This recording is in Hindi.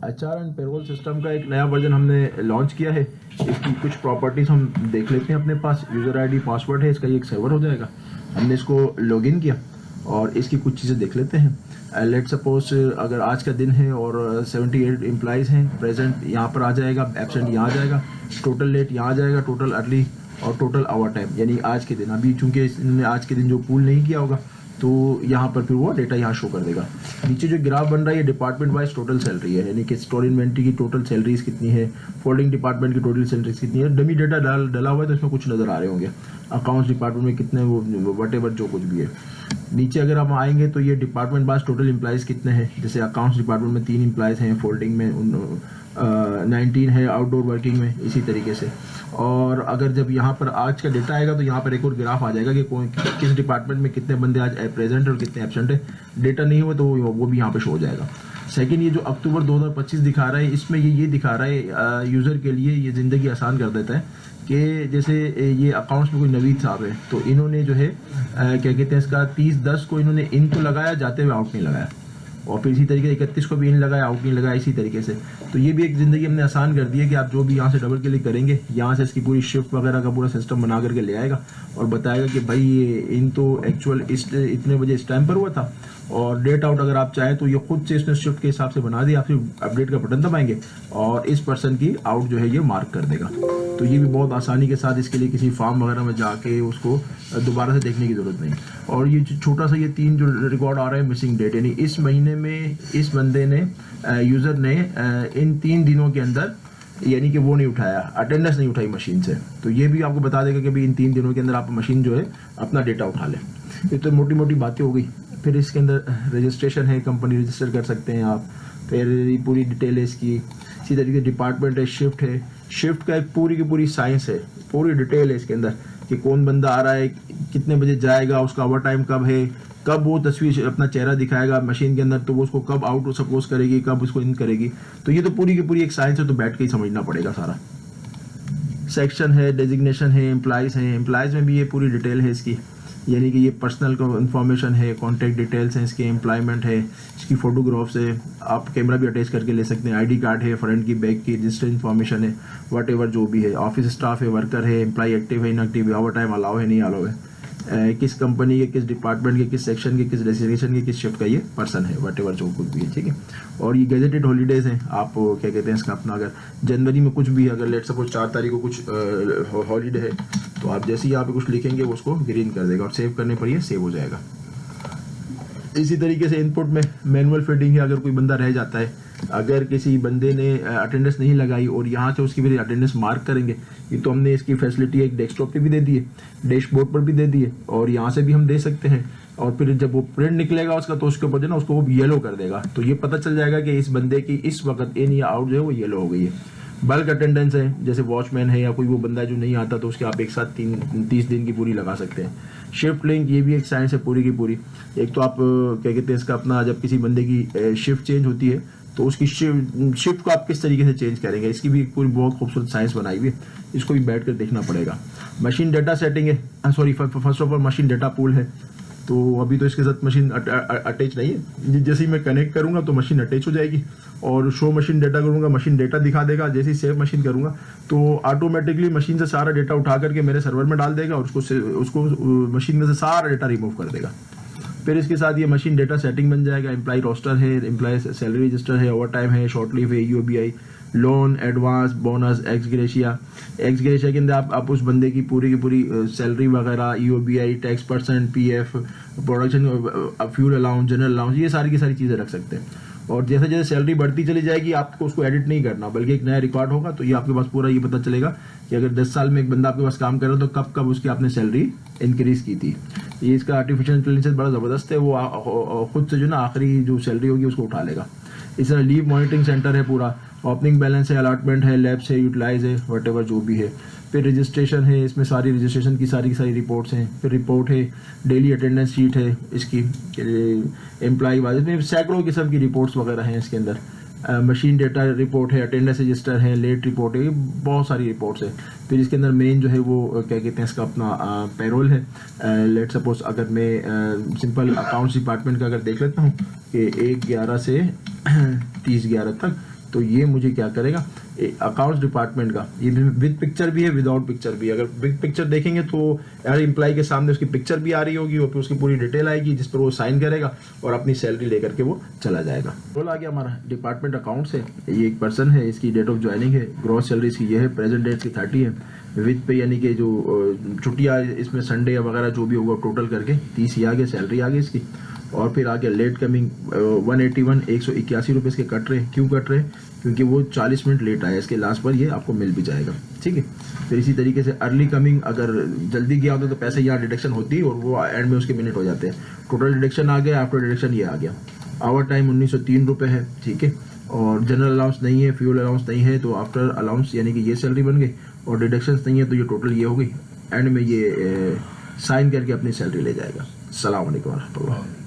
एचआर एंड पेरोल सिस्टम का एक नया वर्जन हमने लॉन्च किया है। इसकी कुछ प्रॉपर्टीज हम देख लेते हैं। अपने पास यूज़र आईडी पासवर्ड है, इसका ये एक सर्वर हो जाएगा। हमने इसको लॉगिन किया और इसकी कुछ चीज़ें देख लेते हैं। लेट सपोज अगर आज का दिन है और 78 एम्प्लॉइज़ हैं प्रेजेंट, यहाँ पर आ जाएगा। एब्सेंट यहाँ आ जाएगा, टोटल लेट यहाँ आ जाएगा, टोटल अर्ली और टोटल आवर टाइम यानी आज के दिन। अभी चूंकि इन्होंने आज के दिन जो पूल नहीं किया होगा तो यहाँ पर फिर वो डेटा यहाँ शो कर देगा। नीचे जो ग्राफ बन रहा है ये डिपार्टमेंट वाइज टोटल सैलरी है, यानी कि स्टोर इन्वेंट्री की टोटल सैलरीज कितनी है, फोल्डिंग डिपार्टमेंट की टोटल सैलरीज कितनी है। डमी डेटा डला हुआ है तो इसमें कुछ नज़र आ रहे होंगे। अकाउंट्स डिपार्टमेंट में कितने वो वट एवर जो कुछ भी है। नीचे अगर हम आएंगे तो ये डिपार्टमेंट वाइज टोटल एम्प्लॉइज़ कितने हैं। जैसे अकाउंट्स डिपार्टमेंट में 3 एम्प्लॉइज़ हैं, फोल्डिंग में 19 है, आउटडोर वर्किंग में इसी तरीके से। और अगर जब यहाँ पर आज का डेटा आएगा तो यहाँ पर एक और ग्राफ आ जाएगा कि किस डिपार्टमेंट में कितने बंदे आज प्रेजेंट है और कितने एब्सेंट है। डेटा नहीं हुआ तो वो भी यहाँ पे शो हो जाएगा। सेकंड, ये जो अक्टूबर 2025 दिखा रहा है, इसमें ये दिखा रहा है यूज़र के लिए ये ज़िंदगी आसान कर देता है कि जैसे ये अकाउंट्स में कोई नवीद साहब है तो इन्होंने जो है क्या कहते हैं इसका 30/10 को इन्होंने इन तो लगाया, जाते हुए आउट नहीं लगाया, और फिर इसी तरीके से 31 को भी इन लगाया, आउट नहीं लगाया, इसी तरीके से। तो ये भी एक ज़िंदगी हमने आसान कर दी है कि आप जो भी यहाँ से डबल क्लिक करेंगे यहाँ से इसकी पूरी शिफ्ट वगैरह का पूरा सिस्टम बना करके ले आएगा और बताएगा कि भाई ये इन तो एक्चुअल इतने बजे इस टाइम पर हुआ था। और डेट आउट अगर आप चाहें तो ये खुद से इसने शिफ्ट के हिसाब से बना दिया, आप सिर्फ अपडेट का बटन दबाएंगे और इस पर्सन की आउट जो है ये मार्क कर देगा। तो ये भी बहुत आसानी के साथ, इसके लिए किसी फॉर्म वगैरह में जाके उसको दोबारा से देखने की ज़रूरत नहीं। और ये छोटा सा ये 3 जो रिकॉर्ड आ रहा है मिसिंग डेट, यानी इस महीने में इस बंदे ने यूज़र ने इन 3 दिनों के अंदर यानी कि वो नहीं उठाया, अटेंडेंस नहीं उठाई मशीन से। तो ये भी आपको बता देगा कि भाई इन 3 दिनों के अंदर आप मशीन जो है अपना डेटा उठा लें। ये तो मोटी मोटी बातें हो गई। फिर इसके अंदर रजिस्ट्रेशन है, कंपनी रजिस्टर कर सकते हैं आप। फिर पूरी डिटेल है इसकी। इसी तरीके से डिपार्टमेंट है, शिफ्ट है। शिफ्ट का एक पूरी की पूरी साइंस है, पूरी डिटेल है इसके अंदर कि कौन बंदा आ रहा है, कितने बजे जाएगा, उसका ओवर टाइम कब है, कब वो तस्वीर अपना चेहरा दिखाएगा मशीन के अंदर, तो वो उसको कब आउट सपोज करेगी, कब उसको इन करेगी। तो ये तो पूरी की पूरी एक साइंस है, तो बैठ के ही समझना पड़ेगा सारा। सेक्शन है, डेजिग्नेशन है, एम्प्लॉइज़ हैं। एम्प्लॉइज़ में भी ये पूरी डिटेल है इसकी, यानी कि ये पर्सनल इन्फॉर्मेशन है, कॉन्टैक्ट डिटेल्स हैं इसके, एम्प्लॉयमेंट है, इसकी फ़ोटोग्राफ्स है, आप कैमरा भी अटैच करके ले सकते हैं, आईडी कार्ड है, फ्रंट की बैक की रजिस्टर इन्फॉर्मेशन है, वट एवर जो भी है, ऑफिस स्टाफ है, वर्कर है, एम्प्लॉय एक्टिव है, इनएक्टिव है, ओवर टाइम अलाउ है, नहीं अलाउ है, किस कंपनी के, किस डिपार्टमेंट के, किस सेक्शन के, किस डेजिग्नेशन के, किस शिफ्ट का ये पर्सन है, वट एवर जो कुछ भी है, ठीक है। और ये गेजेटेड हॉलीडेज़ हैं। आप क्या कहते हैं इसका अपना अगर जनवरी में कुछ भी, अगर लेट सपोज 4 तारीख को कुछ हॉलीडे है तो आप जैसे ही यहाँ पे कुछ लिखेंगे वो उसको ग्रीन कर देगा और सेव करने पर ये सेव हो जाएगा। इसी तरीके से इनपुट में मैनुअल फीडिंग है। अगर कोई बंदा रह जाता है, अगर किसी बंदे ने अटेंडेंस नहीं लगाई और यहाँ से उसकी भी अटेंडेंस मार्क करेंगे, ये तो हमने इसकी फैसिलिटी एक डेस्कटॉप पे भी दे दी है, डैशबोर्ड पर भी दे दी है, और यहाँ से भी हम दे सकते हैं। और फिर जब वो प्रिंट निकलेगा उसका तो उसके ऊपर जो ना उसको वो येलो कर देगा, तो ये पता चल जाएगा कि इस बंदे की इस वक्त इन या आउट जो है वो येलो हो गई है। बल्क अटेंडेंस है, जैसे वॉचमैन है या कोई वो बंदा जो नहीं आता तो उसके आप एक साथ 30 दिन की पूरी लगा सकते हैं। शिफ्ट लिंक, ये भी एक साइंस है पूरी की पूरी। एक तो आप क्या कहते हैं इसका अपना, जब किसी बंदे की शिफ्ट चेंज होती है तो उसकी शिफ्ट को आप किस तरीके से चेंज करेंगे, इसकी भी एक पूरी बहुत खूबसूरत साइंस बनाई हुई है। इसको भी बैठ कर देखना पड़ेगा। मशीन डेटा सेटिंग है, sorry first of all machine data pool है। तो अभी तो इसके साथ मशीन अटैच नहीं है। जैसे ही मैं कनेक्ट करूंगा तो मशीन अटैच हो जाएगी, और शो मशीन डेटा करूंगा, मशीन डेटा दिखा देगा। जैसे ही सेव मशीन करूंगा तो ऑटोमेटिकली मशीन से सारा डेटा उठा करके मेरे सर्वर में डाल देगा और उसको मशीन में से सारा डेटा रिमूव कर देगा। फिर इसके साथ ये मशीन डेटा सेटिंग बन जाएगा। एम्प्लॉय रोस्टर है, एम्प्लॉय सैलरी रजिस्टर है, ओवर टाइम है, शॉर्ट लीव है, UOBI, loan, advance, bonus, ex gratia के अंदर आप उस बंदे की पूरी सैलरी वगैरह, UOBI, tax percent, PF, production, fuel allowance, general allowance, ये सारी की सारी चीज़ें रख सकते हैं। और जैसे जैसे सैलरी बढ़ती चली जाएगी आपको उसको एडिट नहीं करना, बल्कि एक नया रिकॉर्ड होगा तो ये आपके पास पूरा ये पता चलेगा कि अगर 10 साल में एक बंदा आपके पास काम कर रहा है तो कब कब उसकी आपने सैलरी इंक्रीज की थी। ये इसका आर्टिफिशियल इंटेलिजेंस बड़ा ज़बरदस्त है, वो खुद से जो ना आखिरी जो सैलरी होगी उसको उठा लेगा। इस तरह लीव मॉनिटरिंग सेंटर है पूरा, ओपनिंग बैलेंस है, अलॉटमेंट है, लैब्स है, यूटिलाइज है, वट एवर जो भी है। फिर रजिस्ट्रेशन है, इसमें सारी रजिस्ट्रेशन की सारी रिपोर्ट्स हैं। फिर रिपोर्ट है, डेली अटेंडेंस शीट है इसकी, एम्प्लॉय वाइज में सैकड़ों किस्म की रिपोर्ट्स वगैरह हैं इसके अंदर। मशीन डेटा रिपोर्ट है, अटेंडेंस रजिस्टर है, लेट रिपोर्ट है, बहुत सारी रिपोर्ट्स है। फिर इसके अंदर मेन जो है वो क्या कहते हैं इसका अपना पेरोल है। लेट सपोज अगर मैं सिंपल अकाउंट्स डिपार्टमेंट का अगर देख लेता हूँ कि 1/11 से 30/11 तक तो ये मुझे क्या करेगा, अकाउंट्स डिपार्टमेंट का, ये विद पिक्चर भी है, विदाउट पिक्चर भी है। अगर बिग पिक्चर देखेंगे तो हर एम्प्लॉय के सामने उसकी पिक्चर भी आ रही होगी और फिर उसकी पूरी डिटेल आएगी जिस पर वो साइन करेगा और अपनी सैलरी लेकर के वो चला जाएगा। रोल आ गया हमारा डिपार्टमेंट अकाउंट्स है, ये एक पर्सन है, इसकी डेट ऑफ ज्वाइनिंग है, ग्रॉस सैलरी इसकी ये है, प्रेजेंट डेट की 30 है, विद पे यानी कि जो छुट्टियाँ इसमें संडे वगैरह जो भी होगा टोटल करके 30 ही आ गया, सैलरी आ गई इसकी। और फिर आगे लेट कमिंग 181 रुपये इसके कट रहे हैं। क्यों कट रहे हैं? क्योंकि वो 40 मिनट लेट आया, इसके लास्ट पर ये आपको मिल भी जाएगा, ठीक है। फिर इसी तरीके से अर्ली कमिंग, अगर जल्दी गया होता तो पैसे यहाँ डिडक्शन होती है और वो एंड में उसके मिनट हो जाते हैं। टोटल डिडक्शन आ गया, आफ्टर डिडक्शन ये आ गया। आवर टाइम 1903 रुपये है, ठीक है। और जनरल अलाउंस नहीं है, फ्यूल अलाउंस नहीं है, तो आफ्टर अलाउंस यानी कि ये सैलरी बन गई और डिडक्शंस नहीं है तो ये टोटल ये हो गई। एंड में ये साइन करके अपनी सैलरी ले जाएगा। अस्सलाम वालेकुम।